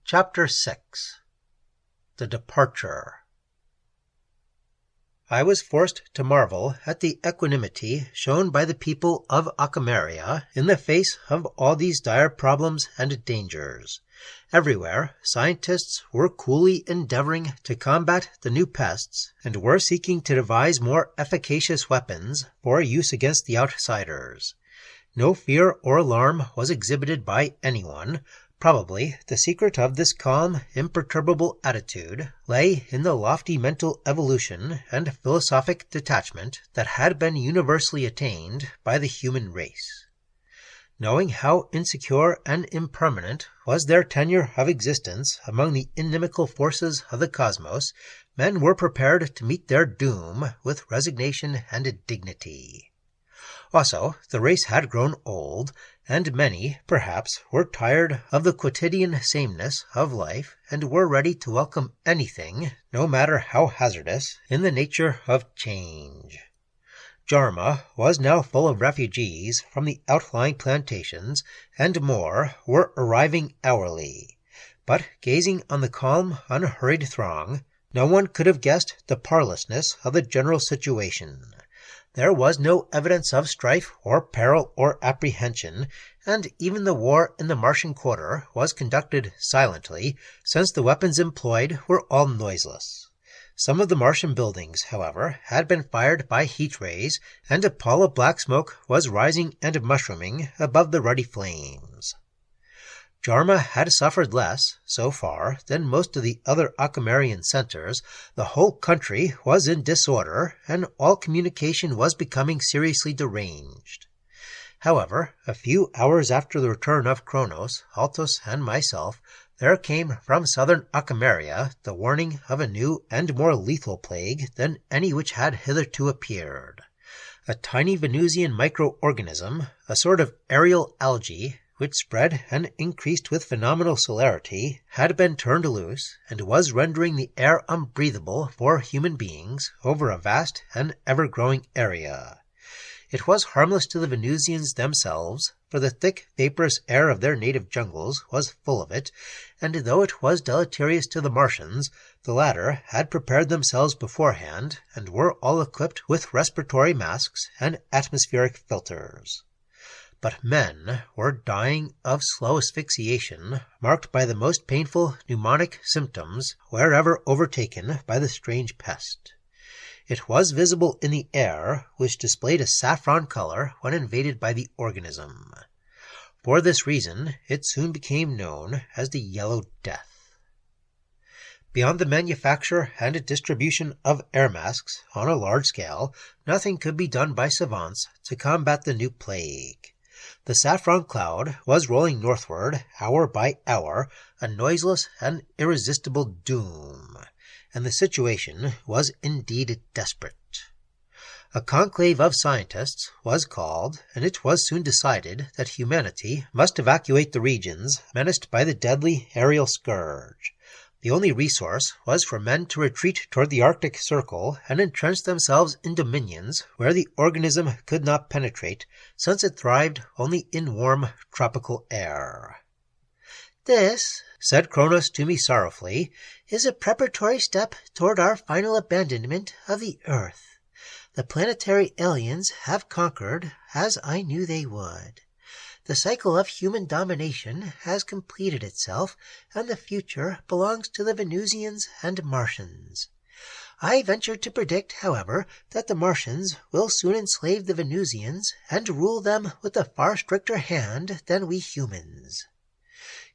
Chapter 6 The Departure I was forced to marvel at the equanimity shown by the people of Achemeria in the face of all these dire problems and dangers. Everywhere, scientists were coolly endeavoring to combat the new pests and were seeking to devise more efficacious weapons for use against the outsiders. No fear or alarm was exhibited by anyone. Probably the secret of this calm, imperturbable attitude lay in the lofty mental evolution and philosophic detachment that had been universally attained by the human race. Knowing how insecure and impermanent was their tenure of existence among the inimical forces of the cosmos, men were prepared to meet their doom with resignation and dignity. Also, the race had grown old, and many, perhaps, were tired of the quotidian sameness of life and were ready to welcome anything, no matter how hazardous, in the nature of change. Jarma was now full of refugees from the outlying plantations, and more were arriving hourly. But gazing on the calm, unhurried throng, no one could have guessed the parlousness of the general situation. There was no evidence of strife or peril or apprehension, and even the war in the Martian quarter was conducted silently, since the weapons employed were all noiseless. Some of the Martian buildings, however, had been fired by heat rays, and a pall of black smoke was rising and mushrooming above the ruddy flames. Jarma had suffered less, so far, than most of the other Achemerian centers. The whole country was in disorder, and all communication was becoming seriously deranged. However, a few hours after the return of Kronos, Altos, and myself, there came from southern Achemeria the warning of a new and more lethal plague than any which had hitherto appeared. A tiny Venusian microorganism, a sort of aerial algae, which spread and increased with phenomenal celerity, had been turned loose, and was rendering the air unbreathable for human beings over a vast and ever-growing area. It was harmless to the Venusians themselves, for the thick, vaporous air of their native jungles was full of it, and though it was deleterious to the Martians, the latter had prepared themselves beforehand, and were all equipped with respiratory masks and atmospheric filters. But men were dying of slow asphyxiation, marked by the most painful pneumonic symptoms wherever overtaken by the strange pest. It was visible in the air, which displayed a saffron color when invaded by the organism. For this reason, it soon became known as the Yellow Death. Beyond the manufacture and distribution of air masks on a large scale, nothing could be done by savants to combat the new plague. The saffron cloud was rolling northward, hour by hour, a noiseless and irresistible doom, and the situation was indeed desperate. A conclave of scientists was called, and it was soon decided that humanity must evacuate the regions menaced by the deadly aerial scourge. The only resource was for men to retreat toward the Arctic Circle and entrench themselves in dominions where the organism could not penetrate, since it thrived only in warm tropical air. "This," said Kronos to me sorrowfully, "is a preparatory step toward our final abandonment of the Earth. The planetary aliens have conquered, as I knew they would. The cycle of human domination has completed itself, and the future belongs to the Venusians and Martians. I venture to predict, however, that the Martians will soon enslave the Venusians and rule them with a far stricter hand than we humans."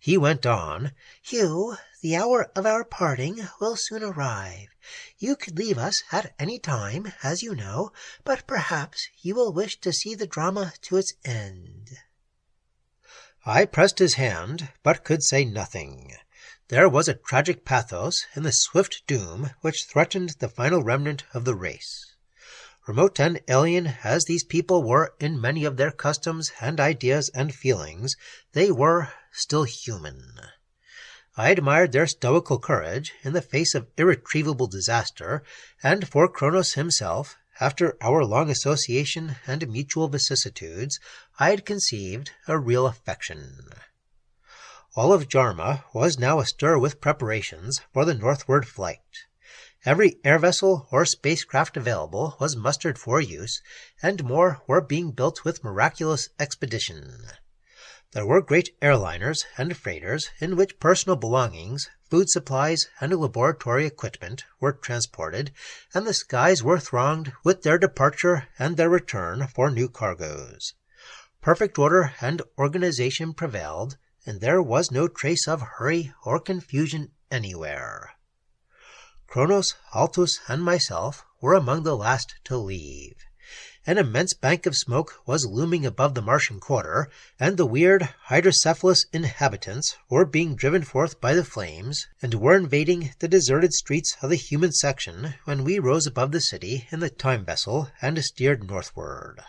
He went on, "Hugh, the hour of our parting will soon arrive. You could leave us at any time, as you know, but perhaps you will wish to see the drama to its end." I pressed his hand, but could say nothing. There was a tragic pathos in the swift doom which threatened the final remnant of the race. Remote and alien as these people were in many of their customs and ideas and feelings, they were still human. I admired their stoical courage in the face of irretrievable disaster, and for Kronos himself, after our long association and mutual vicissitudes, I had conceived a real affection. All of Jarma was now astir with preparations for the northward flight. Every air vessel or spacecraft available was mustered for use, and more were being built with miraculous expedition. There were great airliners and freighters in which personal belongings, food supplies, and laboratory equipment were transported, and the skies were thronged with their departure and their return for new cargoes. Perfect order and organization prevailed, and there was no trace of hurry or confusion anywhere. Kronos, Altus, and myself were among the last to leave. An immense bank of smoke was looming above the Martian quarter, and the weird, hydrocephalus inhabitants were being driven forth by the flames, and were invading the deserted streets of the human section when we rose above the city in the time vessel and steered northward.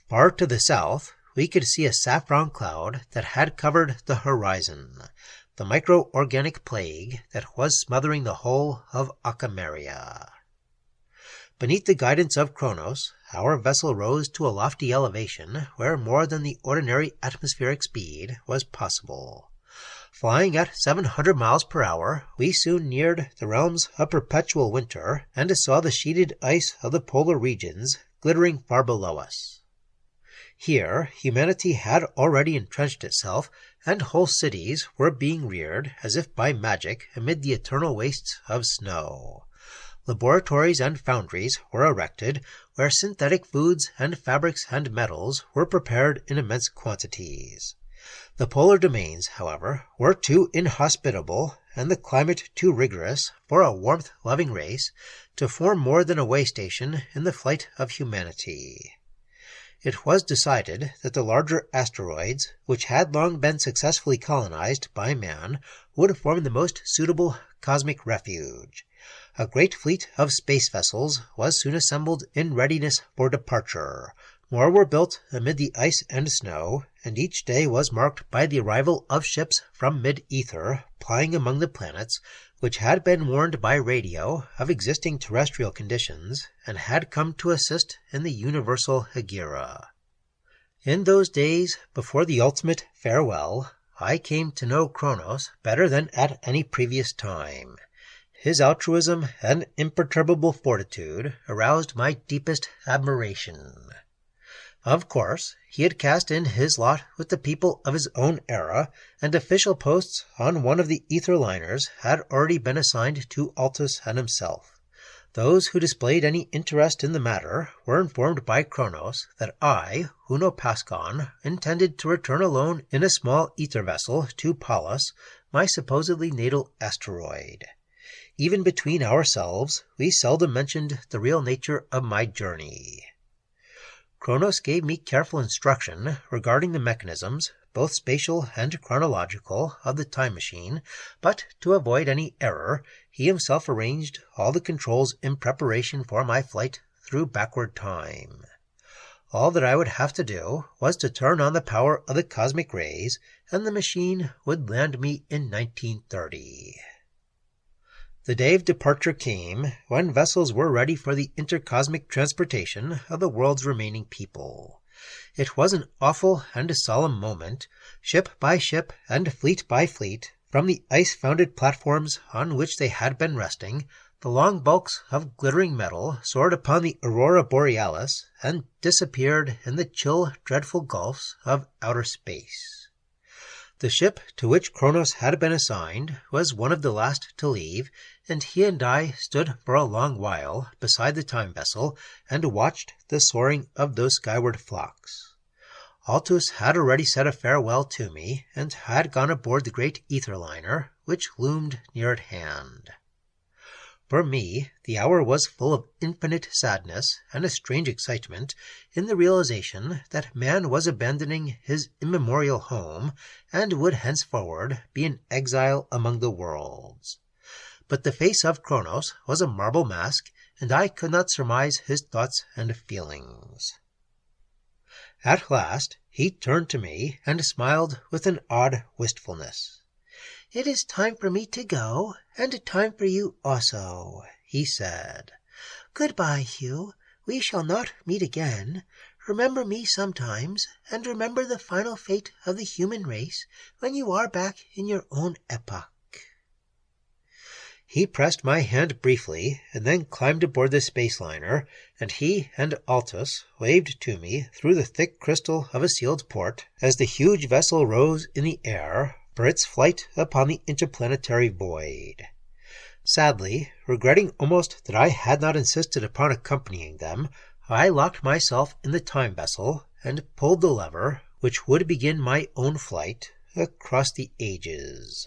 Far to the south, we could see a saffron cloud that had covered the horizon, the micro-organic plague that was smothering the whole of Acameria. Beneath the guidance of Kronos, our vessel rose to a lofty elevation where more than the ordinary atmospheric speed was possible. Flying at 700 miles per hour, we soon neared the realms of perpetual winter and saw the sheeted ice of the polar regions glittering far below us. Here, humanity had already entrenched itself, and whole cities were being reared as if by magic amid the eternal wastes of snow. Laboratories and foundries were erected, where synthetic foods and fabrics and metals were prepared in immense quantities. The polar domains, however, were too inhospitable, and the climate too rigorous for a warmth-loving race to form more than a way station in the flight of humanity. It was decided that the larger asteroids, which had long been successfully colonized by man, would form the most suitable cosmic refuge. A great fleet of space vessels was soon assembled in readiness for departure. More were built amid the ice and snow, and each day was marked by the arrival of ships from mid-ether plying among the planets, which had been warned by radio of existing terrestrial conditions, and had come to assist in the universal Hygiea. In those days before the ultimate farewell, I came to know Kronos better than at any previous time. His altruism and imperturbable fortitude aroused my deepest admiration. Of course, he had cast in his lot with the people of his own era, and official posts on one of the ether liners had already been assigned to Altus and himself. Those who displayed any interest in the matter were informed by Kronos that I, Huno Pascon, intended to return alone in a small ether vessel to Pallas, my supposedly natal asteroid. Even between ourselves, we seldom mentioned the real nature of my journey. Kronos gave me careful instruction regarding the mechanisms, both spatial and chronological, of the time machine, but to avoid any error, he himself arranged all the controls in preparation for my flight through backward time. All that I would have to do was to turn on the power of the cosmic rays, and the machine would land me in 1930. The day of departure came, when vessels were ready for the intercosmic transportation of the world's remaining people. It was an awful and a solemn moment. Ship by ship and fleet by fleet, from the ice-founded platforms on which they had been resting, the long bulks of glittering metal soared upon the aurora borealis and disappeared in the chill, dreadful gulfs of outer space. The ship to which Kronos had been assigned was one of the last to leave, and he and I stood for a long while beside the time vessel and watched the soaring of those skyward flocks. Altus had already said a farewell to me, and had gone aboard the great ether liner, which loomed near at hand. For me, the hour was full of infinite sadness and a strange excitement in the realization that man was abandoning his immemorial home and would henceforward be an exile among the worlds. But the face of Kronos was a marble mask, and I could not surmise his thoughts and feelings. At last he turned to me and smiled with an odd wistfulness. "It is time for me to go, and time for you also," he said. "Goodbye, Hugh. We shall not meet again. remember me sometimes, and remember the final fate of the human race when you are back in your own epoch." He pressed my hand briefly, and then climbed aboard the space liner, and he and Altus waved to me through the thick crystal of a sealed port as the huge vessel rose in the air for its flight upon the interplanetary void. Sadly, regretting almost that I had not insisted upon accompanying them, I locked myself in the time vessel and pulled the lever which would begin my own flight across the ages.